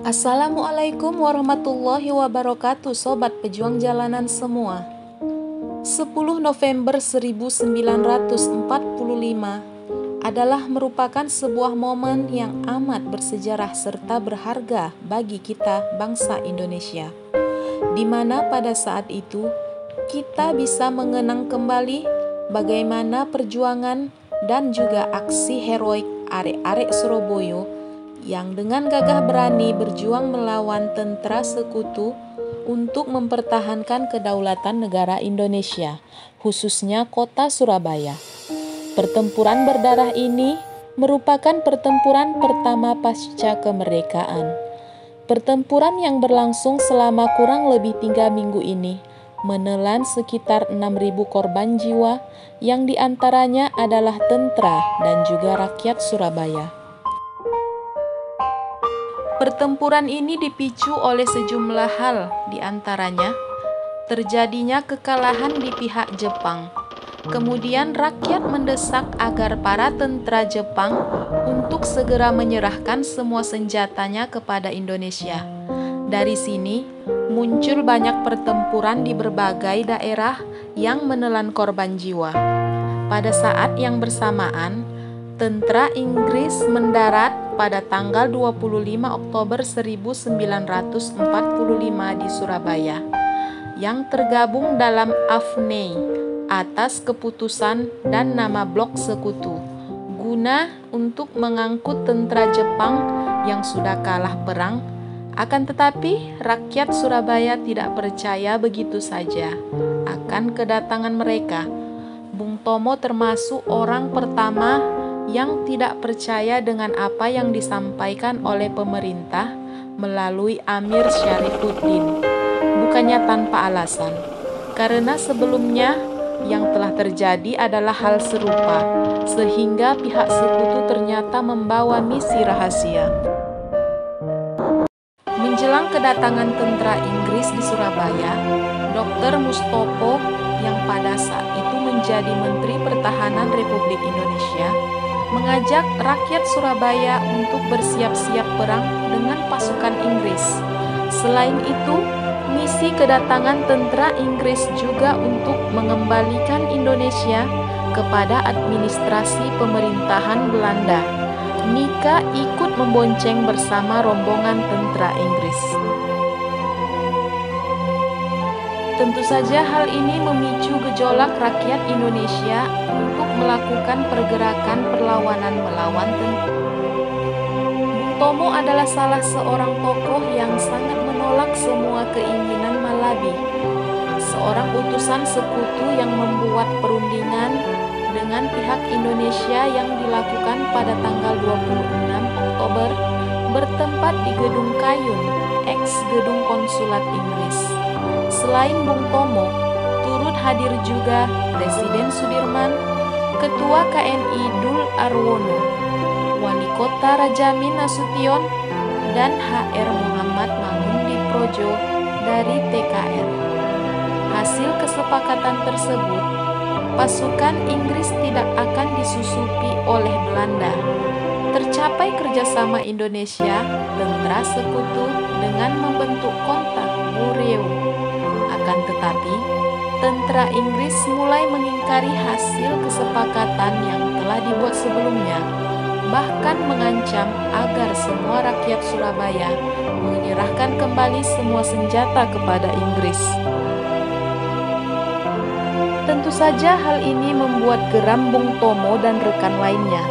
Assalamualaikum warahmatullahi wabarakatuh, Sobat Pejuang Jalanan semua. 10 November 1945 adalah merupakan sebuah momen yang amat bersejarah serta berharga bagi kita bangsa Indonesia, di mana pada saat itu kita bisa mengenang kembali bagaimana perjuangan dan juga aksi heroik arek-arek Surabaya yang dengan gagah berani berjuang melawan tentara sekutu untuk mempertahankan kedaulatan negara Indonesia, khususnya kota Surabaya. Pertempuran berdarah ini merupakan pertempuran pertama pasca kemerdekaan. Pertempuran yang berlangsung selama kurang lebih 3 minggu ini menelan sekitar 6.000 korban jiwa yang diantaranya adalah tentara dan juga rakyat Surabaya. Pertempuran ini dipicu oleh sejumlah hal, diantaranya terjadinya kekalahan di pihak Jepang. Kemudian rakyat mendesak agar para tentara Jepang untuk segera menyerahkan semua senjatanya kepada Indonesia. Dari sini muncul banyak pertempuran di berbagai daerah yang menelan korban jiwa. Pada saat yang bersamaan, tentara Inggris mendarat pada tanggal 25 Oktober 1945 di Surabaya, yang tergabung dalam AFNEI atas keputusan dan nama blok sekutu, guna untuk mengangkut tentara Jepang yang sudah kalah perang. Akan tetapi, rakyat Surabaya tidak percaya begitu saja akan kedatangan mereka. Bung Tomo termasuk orang pertama yang tidak percaya dengan apa yang disampaikan oleh pemerintah melalui Amir Syarifuddin, bukannya tanpa alasan, karena sebelumnya yang telah terjadi adalah hal serupa, sehingga pihak sekutu ternyata membawa misi rahasia. Menjelang kedatangan tentara Inggris di Surabaya, Dr. Mustopo yang pada saat itu menjadi Menteri Pertahanan Republik Indonesia mengajak rakyat Surabaya untuk bersiap-siap perang dengan pasukan Inggris. Selain itu, misi kedatangan tentara Inggris juga untuk mengembalikan Indonesia kepada administrasi pemerintahan Belanda. Nika ikut membonceng bersama rombongan tentara Inggris. Tentu saja hal ini memicu gejolak rakyat Indonesia untuk melakukan pergerakan perlawanan melawan tentara. Bung Tomo adalah salah seorang tokoh yang sangat menolak semua keinginan Malabi, seorang utusan sekutu yang membuat perundingan dengan pihak Indonesia yang dilakukan pada tanggal 26 Oktober bertempat di Gedung Kayun, ex-gedung konsulat Inggris. Selain Bung Tomo, turut hadir juga Presiden Sudirman, Ketua KNI Dul Arwono, Wali Kota Rajamin Nasution, dan HR Muhammad Mangundiprojo dari TKR. Hasil kesepakatan tersebut, pasukan Inggris tidak akan disusupi oleh Belanda. Tercapai kerjasama Indonesia, tentara sekutu dengan membentuk kontak Bureau. Akan tetapi, tentara Inggris mulai mengingkari hasil kesepakatan yang telah dibuat sebelumnya, bahkan mengancam agar semua rakyat Surabaya menyerahkan kembali semua senjata kepada Inggris. Tentu saja hal ini membuat geram Bung Tomo dan rekan lainnya.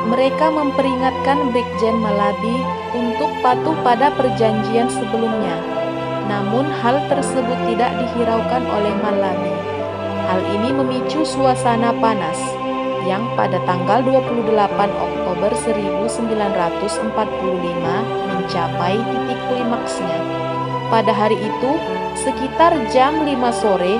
Mereka memperingatkan Brigjen Malabi untuk patuh pada perjanjian sebelumnya. Namun hal tersebut tidak dihiraukan oleh Malabi. Hal ini memicu suasana panas yang pada tanggal 28 Oktober 1945 mencapai titik klimaksnya. Pada hari itu, sekitar jam 5 sore,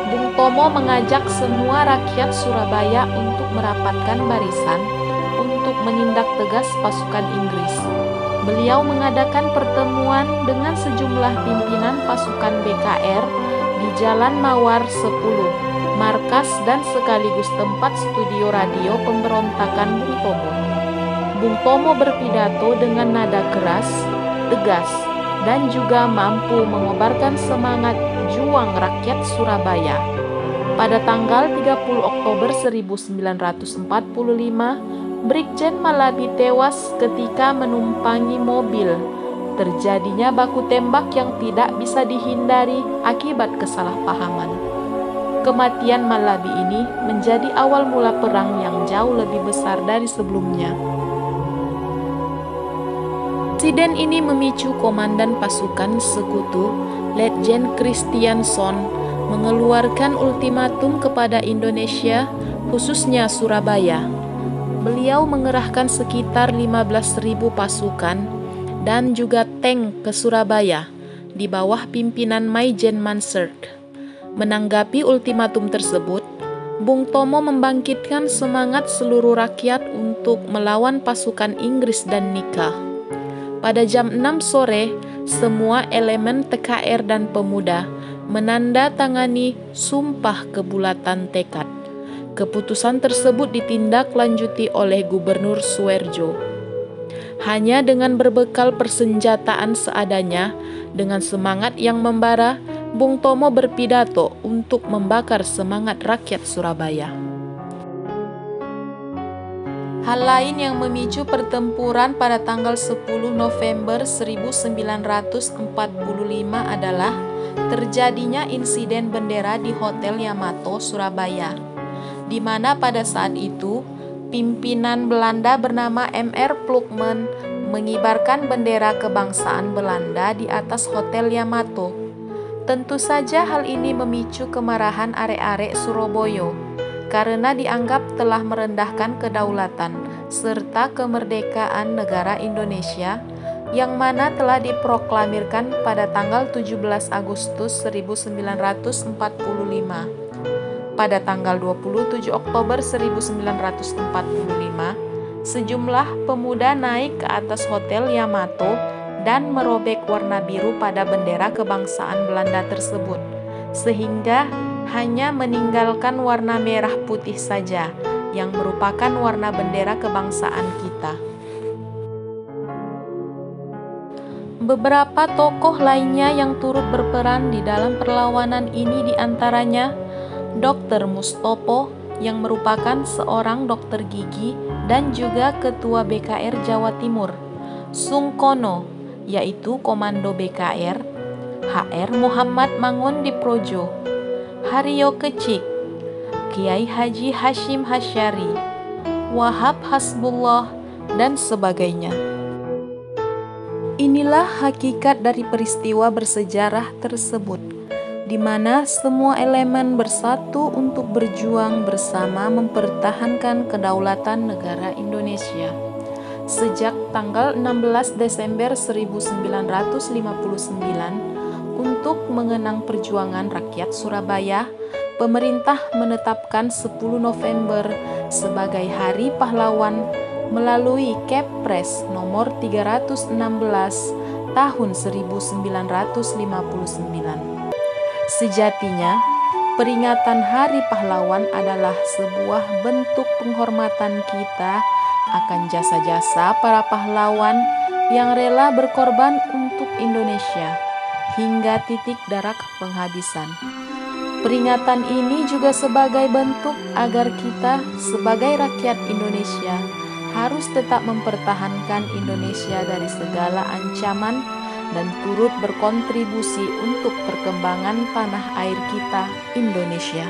Bung Tomo mengajak semua rakyat Surabaya untuk merapatkan barisan untuk menindak tegas pasukan Inggris. Beliau mengadakan pertemuan dengan sejumlah pimpinan pasukan BKR di Jalan Mawar 10, markas dan sekaligus tempat studio radio pemberontakan Bung Tomo. Bung Tomo berpidato dengan nada keras, tegas, dan juga mampu mengobarkan semangat juang rakyat Surabaya. Pada tanggal 30 Oktober 1945, Brigjen Malabi tewas ketika menumpangi mobil. Terjadinya baku tembak yang tidak bisa dihindari akibat kesalahpahaman. Kematian Malabi ini menjadi awal mula perang yang jauh lebih besar dari sebelumnya. Insiden ini memicu Komandan Pasukan Sekutu, Letjen Kristiansson, mengeluarkan ultimatum kepada Indonesia, khususnya Surabaya. Beliau mengerahkan sekitar 15.000 pasukan dan juga tank ke Surabaya di bawah pimpinan Maijen Mansert. Menanggapi ultimatum tersebut, Bung Tomo membangkitkan semangat seluruh rakyat untuk melawan pasukan Inggris dan Nika. Pada jam 6 sore, semua elemen TKR dan pemuda menandatangani sumpah kebulatan tekad. Keputusan tersebut ditindaklanjuti oleh Gubernur Suerjo. Hanya dengan berbekal persenjataan seadanya, dengan semangat yang membara, Bung Tomo berpidato untuk membakar semangat rakyat Surabaya. Hal lain yang memicu pertempuran pada tanggal 10 November 1945 adalah terjadinya insiden bendera di Hotel Yamato, Surabaya, di mana pada saat itu pimpinan Belanda bernama M.R. Plukman mengibarkan bendera kebangsaan Belanda di atas Hotel Yamato. Tentu saja hal ini memicu kemarahan arek-arek Surabaya karena dianggap telah merendahkan kedaulatan serta kemerdekaan negara Indonesia yang mana telah diproklamirkan pada tanggal 17 Agustus 1945. Pada tanggal 27 Oktober 1945, sejumlah pemuda naik ke atas Hotel Yamato dan merobek warna biru pada bendera kebangsaan Belanda tersebut, sehingga hanya meninggalkan warna merah putih saja yang merupakan warna bendera kebangsaan kita. Beberapa tokoh lainnya yang turut berperan di dalam perlawanan ini diantaranya Dr. Mustopo yang merupakan seorang dokter gigi dan juga ketua BKR Jawa Timur, Sungkono yaitu komando BKR, HR Muhammad Mangun Diprojo, Haryo Kecik, Kiai Haji Hashim Hasyari, Wahab Hasbullah, dan sebagainya. Inilah hakikat dari peristiwa bersejarah tersebut, di mana semua elemen bersatu untuk berjuang bersama mempertahankan kedaulatan negara Indonesia. Sejak tanggal 16 Desember 1959, untuk mengenang perjuangan rakyat Surabaya, pemerintah menetapkan 10 November sebagai Hari Pahlawan melalui Kepres nomor 316 tahun 1959. Sejatinya, peringatan Hari Pahlawan adalah sebuah bentuk penghormatan kita akan jasa-jasa para pahlawan yang rela berkorban untuk Indonesia hingga titik darah penghabisan. Peringatan ini juga sebagai bentuk agar kita sebagai rakyat Indonesia harus tetap mempertahankan Indonesia dari segala ancaman dan turut berkontribusi untuk perkembangan tanah air kita, Indonesia.